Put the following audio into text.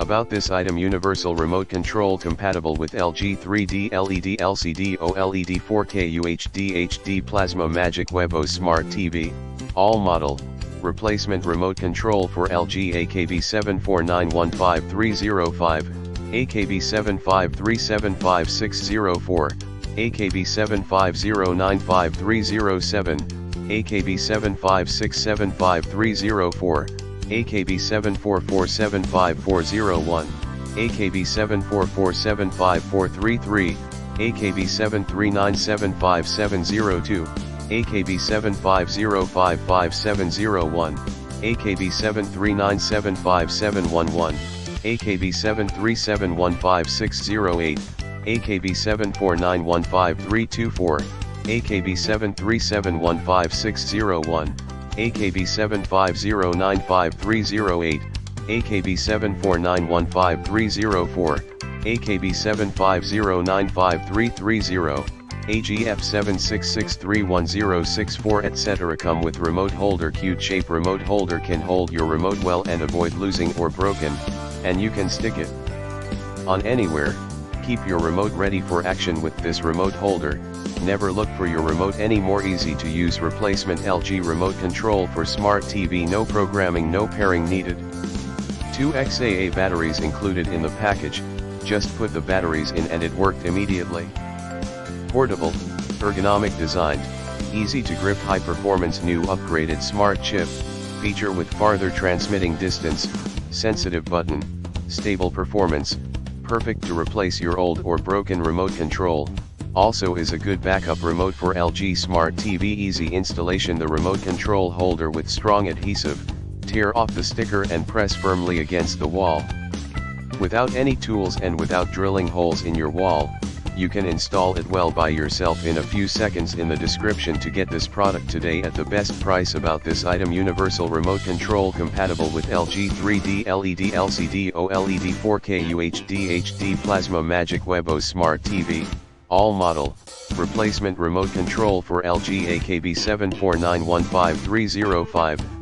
About this item: universal remote control compatible with LG 3D LED LCD OLED 4K UHD HD Plasma Magic Webo Smart TV, all model, replacement remote control for LG AKB7491530 AKB753755604, AKB7509530 AKB756755304, AKB7447540 AKB744754333, AKB7397570 AKB750555701, AKB739757711, AKB7371560 AKB749155324, AKB7371560 AKB7509530 AKB749155304, AKB750953330, AGF766311064 etc. Come with remote holder. Cute shape remote holder can hold your remote well and avoid losing or broken, and you can stick it on anywhere. Keep your remote ready for action with this remote holder. Never look for your remote anymore. Easy to use replacement LG remote control for smart TV. No programming, no pairing needed. 2 XAA batteries included in the package. Just put the batteries in and it worked immediately. Portable, ergonomic designed, easy to grip, high performance. New upgraded smart chip, feature with farther transmitting distance, sensitive button, stable performance, perfect to replace your old or broken remote control. Also is a good backup remote for LG Smart TV. Easy installation. The remote control holder with strong adhesive, tear off the sticker and press firmly against the wall. Without any tools and without drilling holes in your wall, you can install it well by yourself in a few seconds. In the description to get this product today at the best price. About this item: universal remote control compatible with LG 3D LED LCD OLED 4K UHD HD Plasma Magic Webo Smart TV, all model, replacement remote control for LG AKB7491530